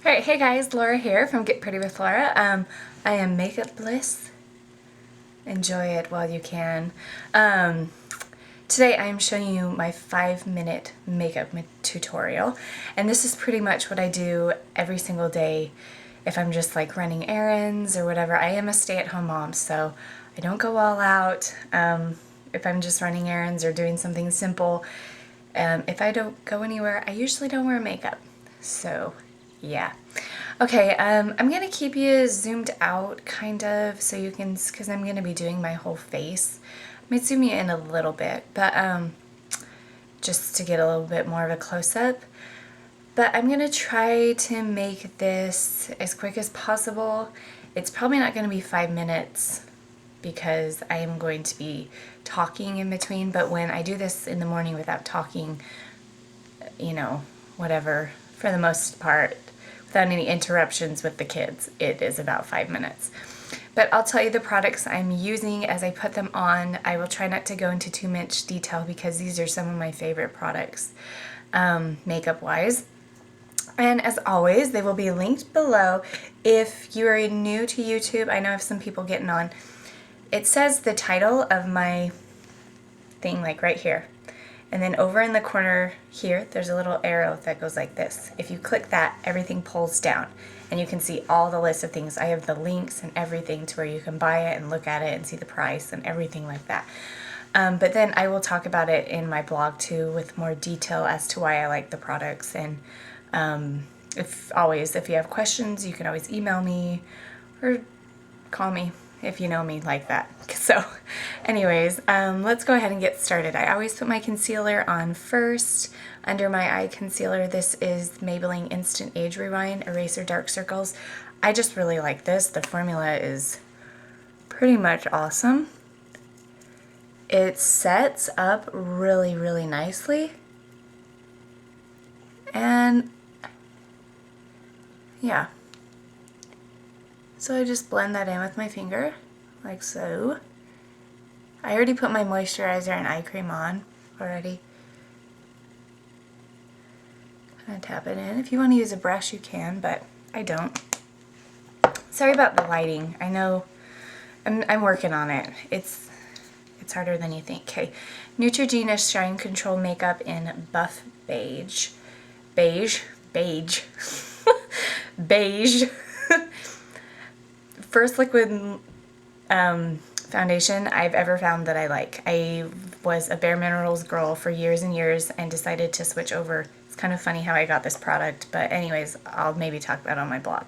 Alright, hey guys, Laura here from Get Pretty with Laura. I am Makeup Bliss. Enjoy it while you can. Today I am showing you my 5-minute makeup tutorial, and this is pretty much what I do every single day if I'm just like running errands or whatever. I am a stay-at-home mom, so I don't go all out if I'm just running errands or doing something simple. If I don't go anywhere, I usually don't wear makeup. So yeah. Okay, I'm gonna keep you zoomed out kind of so you can, because I'm gonna be doing my whole face. I might zoom you in a little bit, but just to get a little bit more of a close-up. But I'm gonna try to make this as quick as possible. It's probably not gonna be 5 minutes because I am going to be talking in between, but when I do this in the morning without talking, you know, whatever, for the most part, without any interruptions with the kids, it is about 5 minutes. But I'll tell you the products I'm using as I put them on. I will try not to go into too much detail because these are some of my favorite products, makeup-wise. And as always, they will be linked below. If you are new to YouTube, I know I have some people getting on. It says the title of my thing like right here. And then over in the corner here, there's a little arrow that goes like this. If you click that, everything pulls down and you can see all the list of things. I have the links and everything to where you can buy it and look at it and see the price and everything like that. But then I will talk about it in my blog too with more detail as to why I like the products. And if you have questions, you can always email me or call me if you know me like that. So anyways, let's go ahead and get started. I always put my concealer on first. Under my eye concealer, this is Maybelline Instant Age Rewind Eraser Dark Circles. I just really like this. The formula is pretty much awesome. It sets up really, really nicely. And yeah. So I just blend that in with my finger, like so. I already put my moisturizer and eye cream on already. Kind of tap it in. If you want to use a brush, you can, but I don't. Sorry about the lighting. I know I'm working on it. It's harder than you think. Okay, Neutrogena Shine Control Makeup in Buff Beige. Beige. First liquid foundation I've ever found that I like. I was a Bare Minerals girl for years and years and decided to switch over. It's kind of funny how I got this product, but anyways, I'll maybe talk about it on my blog.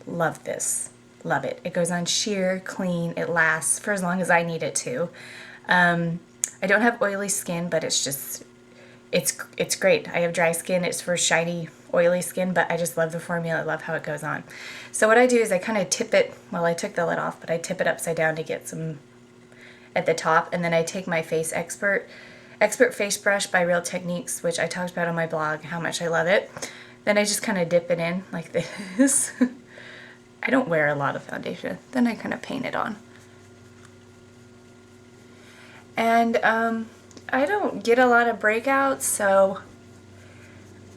Love this. Love it. It goes on sheer, clean. It lasts for as long as I need it to. I don't have oily skin, but it's just, it's great. I have dry skin. It's for shiny, oily skin, but I just love the formula. I love how it goes on. So what I do is I kind of tip it, well, I took the lid off, but I tip it upside down to get some at the top, and then I take my Face Expert Face Brush by Real Techniques, which I talked about on my blog, how much I love it. Then I just kind of dip it in like this. I don't wear a lot of foundation. Then I kind of paint it on. And I don't get a lot of breakouts, so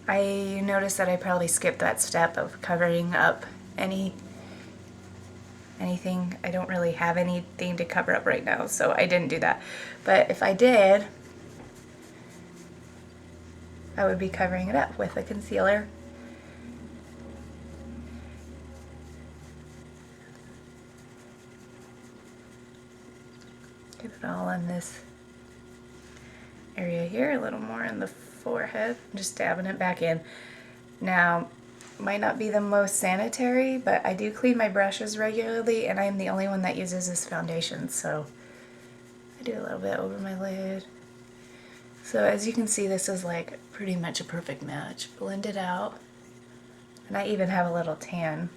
I noticed that I probably skipped that step of covering up anything. I don't really have anything to cover up right now, so I didn't do that. But if I did, I would be covering it up with a concealer. Get it all in this area here, a little more in the forehead. I'm just dabbing it back in. Now, might not be the most sanitary, but I do clean my brushes regularly, and I'm the only one that uses this foundation, so I do a little bit over my lid. So as you can see, this is like pretty much a perfect match. Blend it out, and I even have a little tan.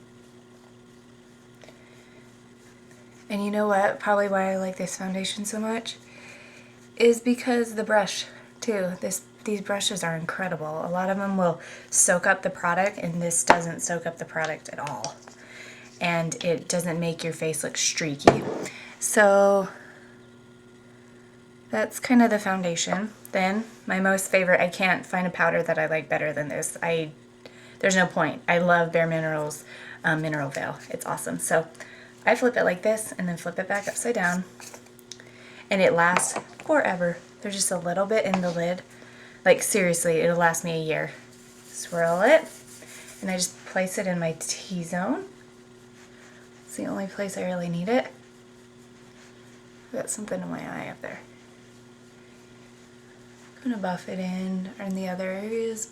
And you know what? Probably why I like this foundation so much is because the brush too. These brushes are incredible. A lot of them will soak up the product, and this doesn't soak up the product at all. And it doesn't make your face look streaky. So that's kind of the foundation. Then my most favorite, I can't find a powder that I like better than this. there's no point. I love Bare Minerals Mineral Veil. It's awesome. So I flip it like this and then flip it back upside down. And it lasts forever. There's just a little bit in the lid. Like seriously, it'll last me a year. Swirl it. And I just place it in my T-zone. It's the only place I really need it. I've got something in my eye up there. I'm gonna buff it in the other areas.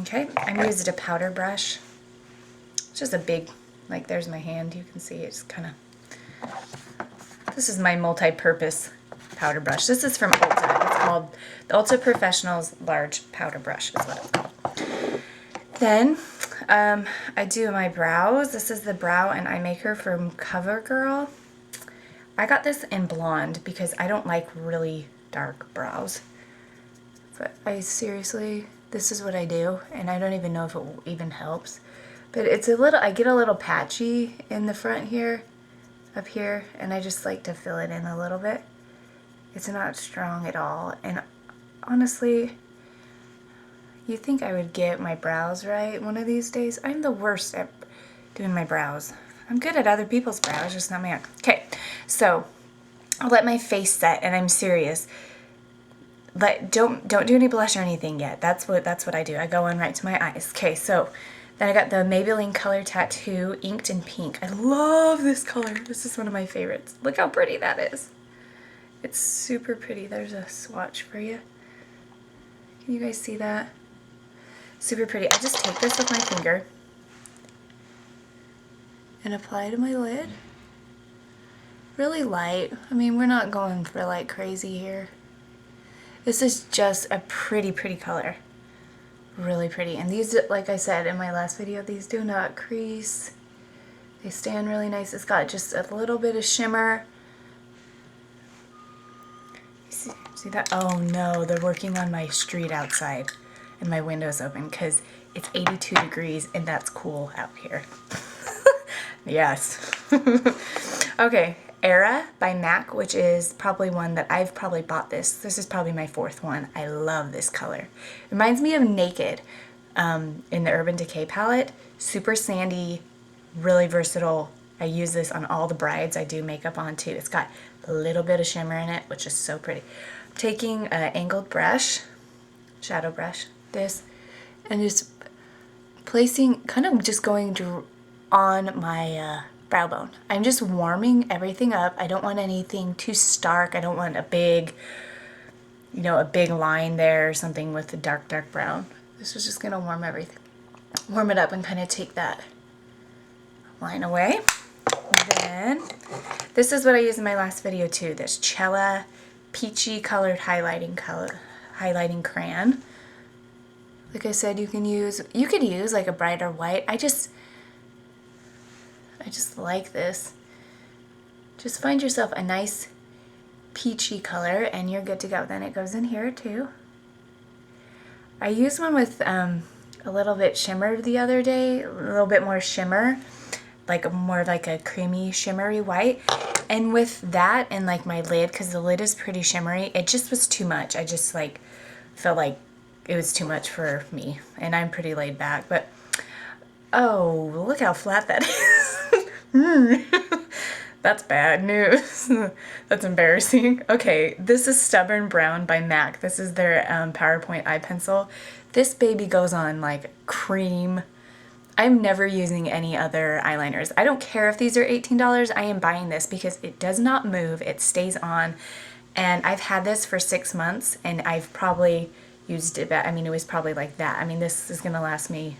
Okay, I'm using a powder brush. It's just a big, like there's my hand, you can see it's kind of, this is my multi-purpose powder brush. This is from Ulta. It's called the Ulta Professionals Large Powder Brush is what it's called. Then I do my brows. This is the brow and eye maker from CoverGirl. I got this in blonde because I don't like really dark brows. But I seriously, this is what I do, and I don't even know if it even helps. But it's a little, I get a little patchy in the front here, up here, and I just like to fill it in a little bit. It's not strong at all, and honestly, you think I would get my brows right one of these days. I'm the worst at doing my brows. I'm good at other people's brows, just not my own. Okay, so I'll let my face set, and I'm serious. Don't do any blush or anything yet. That's what I do. I go in right to my eyes. Okay, so then I got the Maybelline Color Tattoo inked in pink. I love this color. This is one of my favorites. Look how pretty that is. It's super pretty. There's a swatch for you. Can you guys see that? Super pretty. I just take this with my finger and apply to my lid. Really light. I mean, we're not going for like crazy here. This is just a pretty color. Really pretty. And these, like I said in my last video, these do not crease. They stand really nice. It's got just a little bit of shimmer. See that? Oh no, they're working on my street outside and my window's open because it's 82 degrees and that's cool out here. Yes. Okay, Era by MAC, which is probably one that I've probably bought this. This is probably my fourth one. I love this color. Reminds me of Naked in the Urban Decay palette. Super sandy, really versatile. I use this on all the brides I do makeup on too. It's got a little bit of shimmer in it, which is so pretty. I'm taking an angled brush, shadow brush, this, and just placing, kind of just going on my brow bone. I'm just warming everything up. I don't want anything too stark. I don't want a big, you know, a big line there or something with a dark brown. This is just gonna warm everything, warm it up and kind of take that line away. Then, this is what I used in my last video too, this Cella Peachy Colored Highlighting Crayon. Like I said, you could use like a brighter white. I just like this. Just find yourself a nice peachy color and you're good to go. Then it goes in here too. I used one with a little bit shimmer the other day, a little bit more shimmer, like more like a creamy shimmery white. And with that and like my lid, because the lid is pretty shimmery, it just was too much. I just like felt like it was too much for me, and I'm pretty laid back, but oh, look how flat that is. That's bad news. That's embarrassing. Okay, this is Stubborn Brown by MAC. This is their PowerPoint eye pencil. This baby goes on like cream. I'm never using any other eyeliners. I don't care if these are $18. I am buying this because it does not move. It stays on. And I've had this for 6 months and I've probably used it, I mean, it was probably like that. I mean, this is gonna last me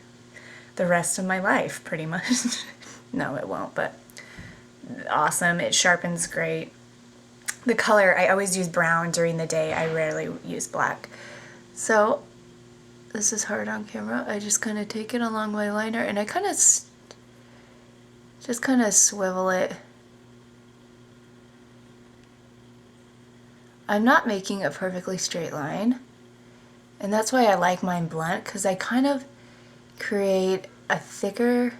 the rest of my life, pretty much. No, it won't, but awesome. It sharpens great. The color, I always use brown during the day. I rarely use black. So, this is hard on camera. I just kind of take it along my liner and I kind of just kind of swivel it. I'm not making a perfectly straight line. And that's why I like mine blunt, because I kind of create a thicker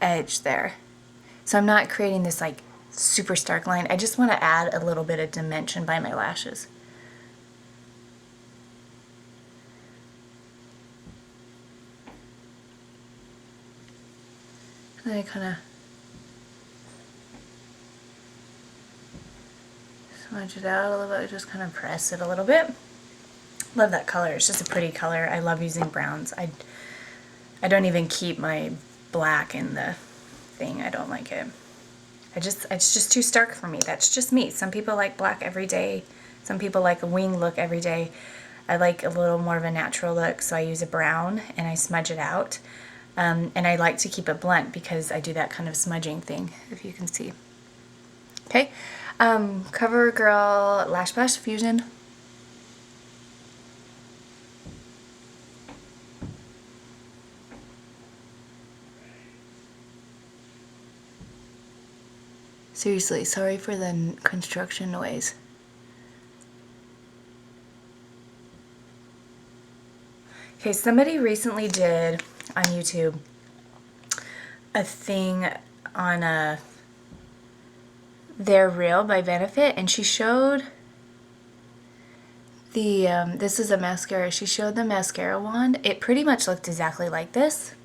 edge there. So I'm not creating this like super stark line. I just want to add a little bit of dimension by my lashes. Then I kind of smudge it out a little bit, just kind of press it a little bit. Love that color. It's just a pretty color. I love using browns. I don't even keep my black in the thing. I don't like it. It's just too stark for me. That's just me. Some people like black every day. Some people like a wing look every day. I like a little more of a natural look, so I use a brown and I smudge it out. And I like to keep it blunt because I do that kind of smudging thing, if you can see. Okay, CoverGirl Lash Blast Fusion. Seriously, sorry for the construction noise. Okay, somebody recently did on YouTube a thing on They're Real by Benefit, and she showed the, this is a mascara, she showed the mascara wand. It pretty much looked exactly like this.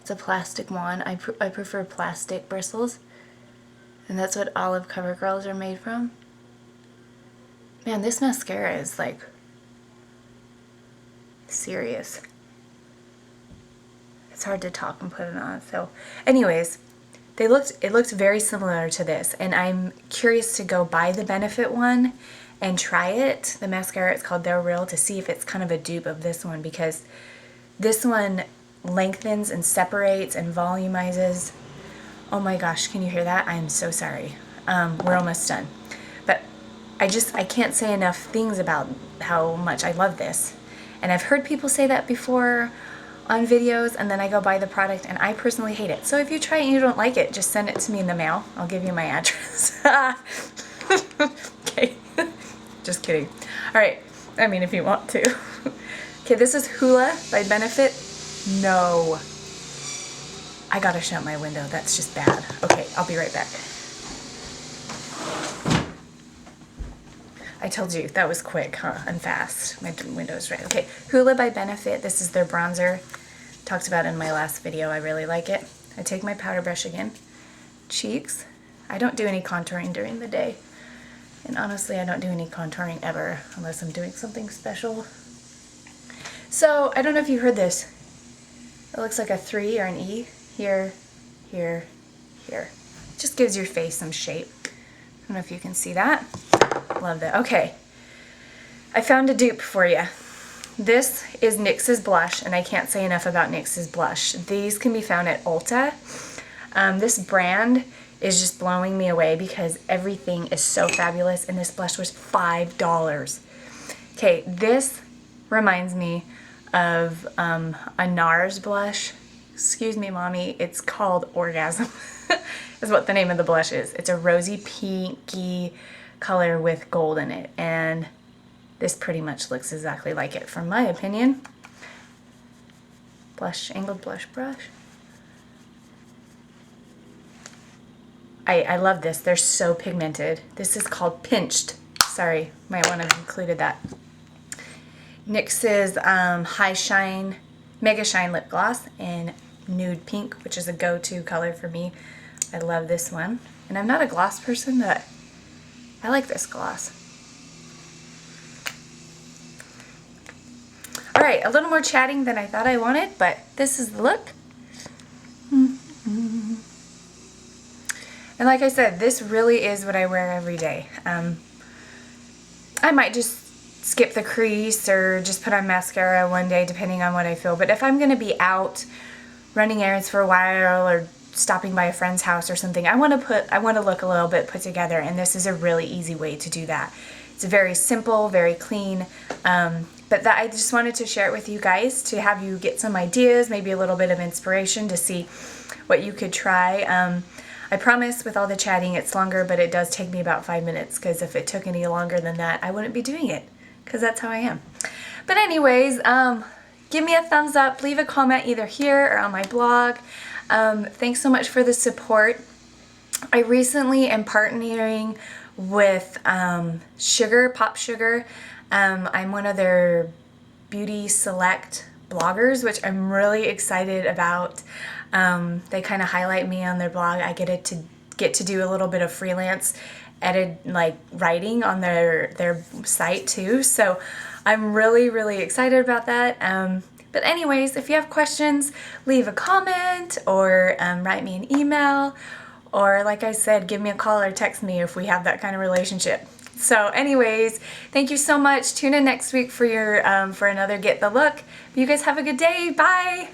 It's a plastic wand. I prefer plastic bristles, and that's what all of CoverGirls are made from. Man, this mascara is like serious. It's hard to talk and put it on. So anyways, it looked very similar to this, and I'm curious to go buy the Benefit one and try it, the mascara. It's called They're Real, to see if it's kind of a dupe of this one, because this one lengthens and separates and volumizes. Oh my gosh, can you hear that? I'm so sorry. We're almost done. But I can't say enough things about how much I love this. And I've heard people say that before on videos, and then I go buy the product and I personally hate it. So if you try it and you don't like it, just send it to me in the mail. I'll give you my address. Okay, just kidding. All right, I mean, if you want to. Okay, this is Hula by Benefit. No, I gotta shut my window. That's just bad. Okay, I'll be right back. I told you, that was quick, huh? And fast. My window's right. Okay, Hula by Benefit. This is their bronzer. Talked about in my last video. I really like it. I take my powder brush again. Cheeks. I don't do any contouring during the day. And honestly, I don't do any contouring ever unless I'm doing something special. So, I don't know if you heard this. It looks like a 3 or an E. Here, here, here. It just gives your face some shape. I don't know if you can see that. Love that. Okay, I found a dupe for you. This is NYX's blush, and I can't say enough about NYX's blush. These can be found at Ulta. This brand is just blowing me away because everything is so fabulous, and this blush was $5. Okay, this reminds me of a NARS blush. Excuse me, mommy. It's called Orgasm. Is what the name of the blush is. It's a rosy pinky color with gold in it, and this pretty much looks exactly like it, from my opinion. Blush, angled blush brush. I love this. They're so pigmented. This is called Pinched. Sorry, might want to have included that. NYX's High Shine, Mega Shine Lip Gloss in Nude Pink, which is a go-to color for me. I love this one. And I'm not a gloss person, but I like this gloss. All right, a little more chatting than I thought I wanted, but this is the look. And like I said, this really is what I wear every day. I might just skip the crease or just put on mascara one day, depending on what I feel. But if I'm going to be out running errands for a while or stopping by a friend's house or something, I want to look a little bit put together, and this is a really easy way to do that. It's very simple, very clean, but that I just wanted to share it with you guys to have you get some ideas, maybe a little bit of inspiration to see what you could try. I promise with all the chatting it's longer, but it does take me about 5 minutes, because if it took any longer than that, I wouldn't be doing it, because that's how I am. But anyways, give me a thumbs up, leave a comment either here or on my blog. Thanks so much for the support. I recently am partnering with Pop Sugar. I'm one of their Beauty Select bloggers, which I'm really excited about. They kind of highlight me on their blog. I get to do a little bit of freelance writing on their site too. So I'm really excited about that. But anyways, if you have questions, leave a comment or write me an email, or like I said, give me a call or text me if we have that kind of relationship. So anyways, thank you so much. Tune in next week for your for another Get the Look. You guys have a good day. Bye.